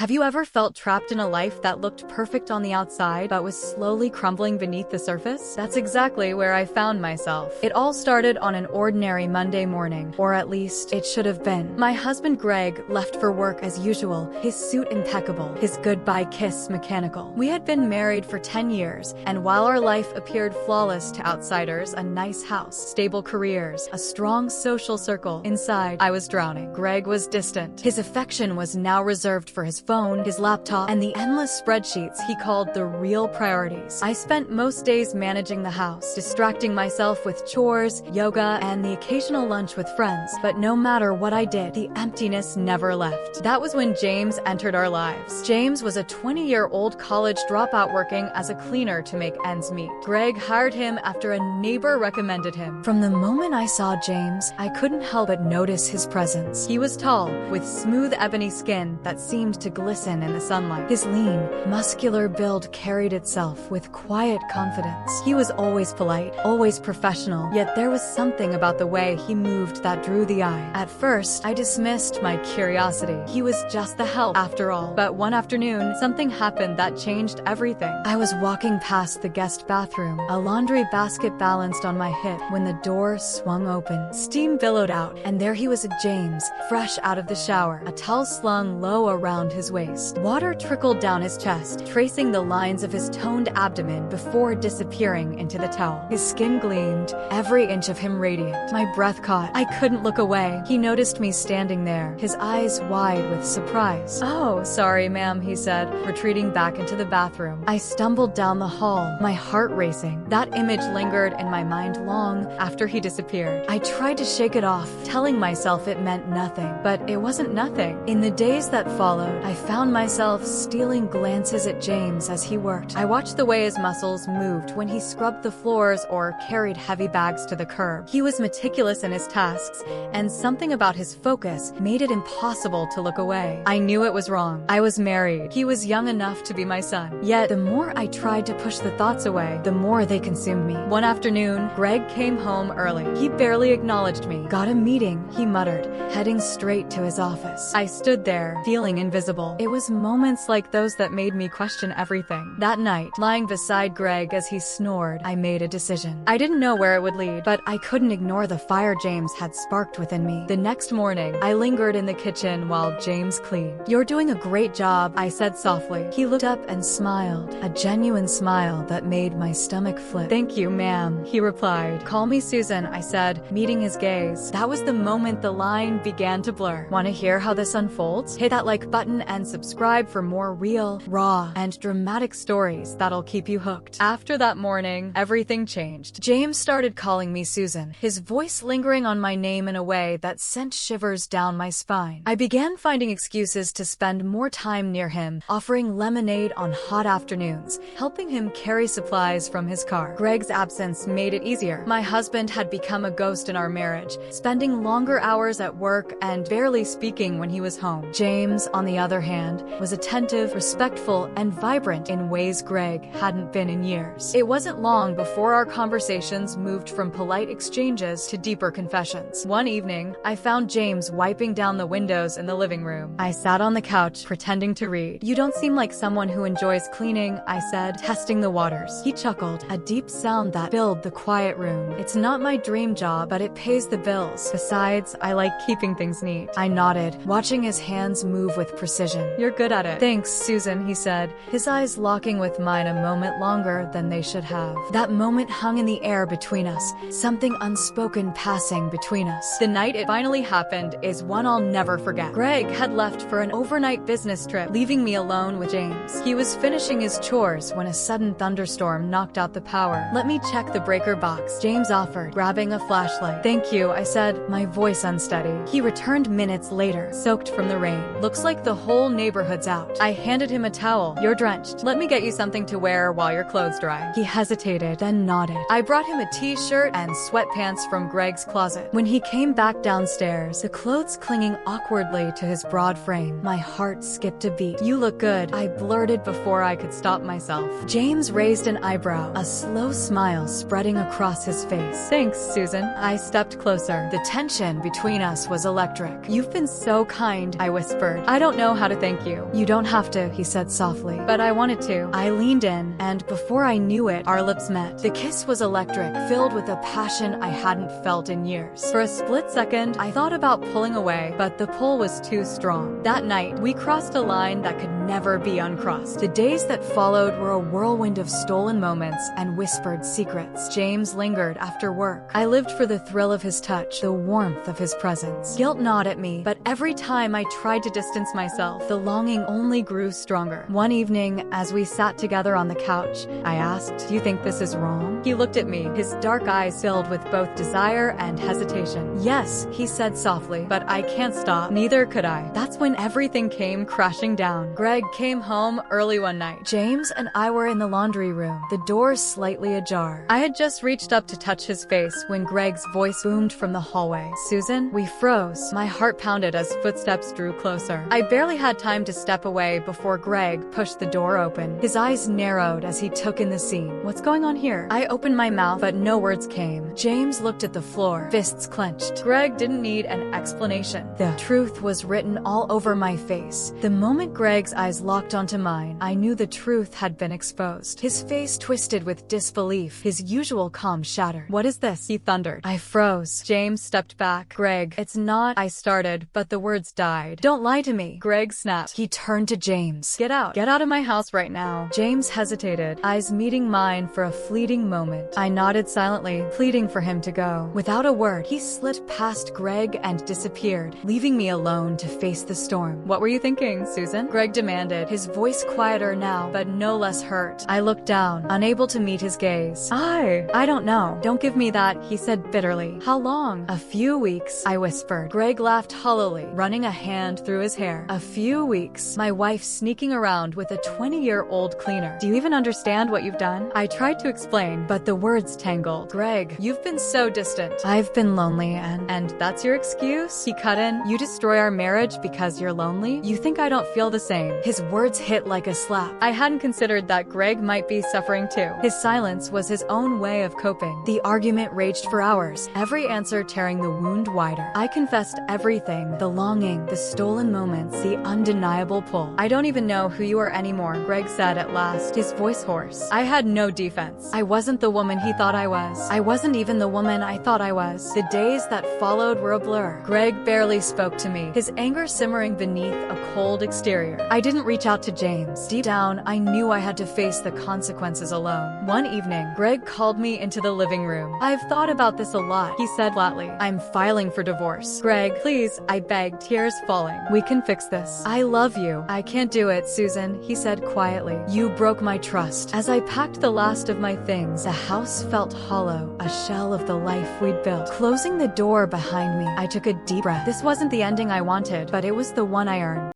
Have you ever felt trapped in a life that looked perfect on the outside but was slowly crumbling beneath the surface? That's exactly where I found myself. It all started on an ordinary Monday morning, or at least it should have been. My husband Greg left for work as usual, his suit impeccable, his goodbye kiss mechanical. We had been married for 10 years, and while our life appeared flawless to outsiders, a nice house, stable careers, a strong social circle, inside, I was drowning. Greg was distant. His affection was now reserved for his phone, his laptop, and the endless spreadsheets he called the real priorities. I spent most days managing the house, distracting myself with chores, yoga, and the occasional lunch with friends. But no matter what I did, the emptiness never left. That was when James entered our lives. James was a 20-year-old college dropout working as a cleaner to make ends meet. Greg hired him after a neighbor recommended him. From the moment I saw James, I couldn't help but notice his presence. He was tall, with smooth ebony skin that seemed to glisten in the sunlight. His lean, muscular build carried itself with quiet confidence. He was always polite, always professional, yet there was something about the way he moved that drew the eye. At first, I dismissed my curiosity. He was just the help, after all. But one afternoon, something happened that changed everything. I was walking past the guest bathroom, a laundry basket balanced on my hip, when the door swung open. Steam billowed out, and there he was, James, fresh out of the shower, a towel slung low around his waist. Water trickled down his chest, tracing the lines of his toned abdomen before disappearing into the towel. His skin gleamed, every inch of him radiant. My breath caught. I couldn't look away. He noticed me standing there, his eyes wide with surprise. "Oh, sorry, ma'am," he said, retreating back into the bathroom. I stumbled down the hall, my heart racing. That image lingered in my mind long after he disappeared. I tried to shake it off, telling myself it meant nothing, but it wasn't nothing. In the days that followed, I found myself stealing glances at James as he worked. I watched the way his muscles moved when he scrubbed the floors or carried heavy bags to the curb. He was meticulous in his tasks, and something about his focus made it impossible to look away. I knew it was wrong. I was married. He was young enough to be my son. Yet, the more I tried to push the thoughts away, the more they consumed me. One afternoon, Greg came home early. He barely acknowledged me. "Got a meeting," he muttered, heading straight to his office. I stood there, feeling invisible. It was moments like those that made me question everything. That night, lying beside Greg as he snored, I made a decision. I didn't know where it would lead, but I couldn't ignore the fire James had sparked within me. The next morning, I lingered in the kitchen while James cleaned. "You're doing a great job," I said softly. He looked up and smiled, a genuine smile that made my stomach flip. "Thank you, ma'am," he replied. "Call me Susan," I said, meeting his gaze. That was the moment the line began to blur. Want to hear how this unfolds? Hit that like button and subscribe for more real, raw, and dramatic stories that'll keep you hooked. After that morning, everything changed. James started calling me Susan, his voice lingering on my name in a way that sent shivers down my spine. I began finding excuses to spend more time near him, offering lemonade on hot afternoons, helping him carry supplies from his car. Greg's absence made it easier. My husband had become a ghost in our marriage, spending longer hours at work and barely speaking when he was home. James, on the other hand, was attentive, respectful, and vibrant in ways Greg hadn't been in years. It wasn't long before our conversations moved from polite exchanges to deeper confessions. One evening, I found James wiping down the windows in the living room. I sat on the couch, pretending to read. "You don't seem like someone who enjoys cleaning," I said, testing the waters. He chuckled, a deep sound that filled the quiet room. "It's not my dream job, but it pays the bills. Besides, I like keeping things neat." I nodded, watching his hands move with precision. "You're good at it." "Thanks, Susan," he said, his eyes locking with mine a moment longer than they should have. That moment hung in the air between us, something unspoken passing between us. The night it finally happened is one I'll never forget. Greg had left for an overnight business trip, leaving me alone with James. He was finishing his chores when a sudden thunderstorm knocked out the power. "Let me check the breaker box," James offered, grabbing a flashlight. "Thank you," I said, my voice unsteady. He returned minutes later, soaked from the rain. "Looks like the whole neighborhood's out." I handed him a towel. "You're drenched. Let me get you something to wear while your clothes dry." He hesitated, then nodded. I brought him a t-shirt and sweatpants from Greg's closet. When he came back downstairs, the clothes clinging awkwardly to his broad frame, my heart skipped a beat. "You look good," I blurted before I could stop myself. James raised an eyebrow, a slow smile spreading across his face. "Thanks, Susan." I stepped closer. The tension between us was electric. "You've been so kind," I whispered. "I don't know how to gotta thank you. You don't have to, he said softly. But I wanted to. I leaned in, and before I knew it, our lips met. The kiss was electric, filled with a passion I hadn't felt in years. For a split second, I thought about pulling away, but the pull was too strong. That night, we crossed a line that could never be uncrossed. The days that followed were a whirlwind of stolen moments and whispered secrets. James lingered after work. I lived for the thrill of his touch, the warmth of his presence. Guilt gnawed at me, but every time I tried to distance myself, the longing only grew stronger. One evening, as we sat together on the couch, I asked, "Do you think this is wrong?" He looked at me, his dark eyes filled with both desire and hesitation. "Yes," he said softly, "but I can't stop. Neither could I." That's when everything came crashing down. Greg came home early one night. James and I were in the laundry room, the door slightly ajar. I had just reached up to touch his face when Greg's voice boomed from the hallway. "Susan?" We froze. My heart pounded as footsteps drew closer. I barely had time to step away before Greg pushed the door open. His eyes narrowed as he took in the scene. "What's going on here?" I opened my mouth, but no words came. James looked at the floor, fists clenched. Greg didn't need an explanation. The truth was written all over my face. The moment Greg's eyes locked onto mine, I knew the truth had been exposed. His face twisted with disbelief, his usual calm shattered. "What is this?" he thundered. I froze. James stepped back. "Greg, it's not," I started, but the words died. "Don't lie to me." Greg snapped. He turned to James. Get out. Get out of my house right now." James hesitated, eyes meeting mine for a fleeting moment. I nodded silently, pleading for him to go. Without a word, he slid past Greg and disappeared, leaving me alone to face the storm. "What were you thinking, Susan?" Greg demanded, his voice quieter now, but no less hurt. I looked down, unable to meet his gaze. I don't know. Don't give me that," he said bitterly. "How long?" "A few weeks," I whispered. Greg laughed hollowly, running a hand through his hair. "A few weeks. My wife sneaking around with a 20-year-old cleaner. Do you even understand what you've done?" I tried to explain, but the words tangled. "Greg, you've been so distant. I've been lonely and that's your excuse?" He cut in. "You destroy our marriage because you're lonely? You think I don't feel the same?" His words hit like a slap. I hadn't considered that Greg might be suffering too. His silence was his own way of coping. The argument raged for hours, every answer tearing the wound wider. I confessed everything, the longing, the stolen moments, the undeniable pull. "I don't even know who you are anymore," Greg said at last, his voice hoarse. I had no defense. I wasn't the woman he thought I was. I wasn't even the woman I thought I was. The days that followed were a blur. Greg barely spoke to me, his anger simmering beneath a cold exterior. I didn't reach out to James. Deep down, I knew I had to face the consequences alone. One evening, Greg called me into the living room. "I've thought about this a lot," he said flatly. "I'm filing for divorce." "Greg, please," I begged, tears falling. "We can fix this. I love you." "I can't do it, Susan," he said quietly. "You broke my trust." As I packed the last of my things, the house felt hollow, a shell of the life we'd built. Closing the door behind me, I took a deep breath. This wasn't the ending I wanted, but it was the one I earned.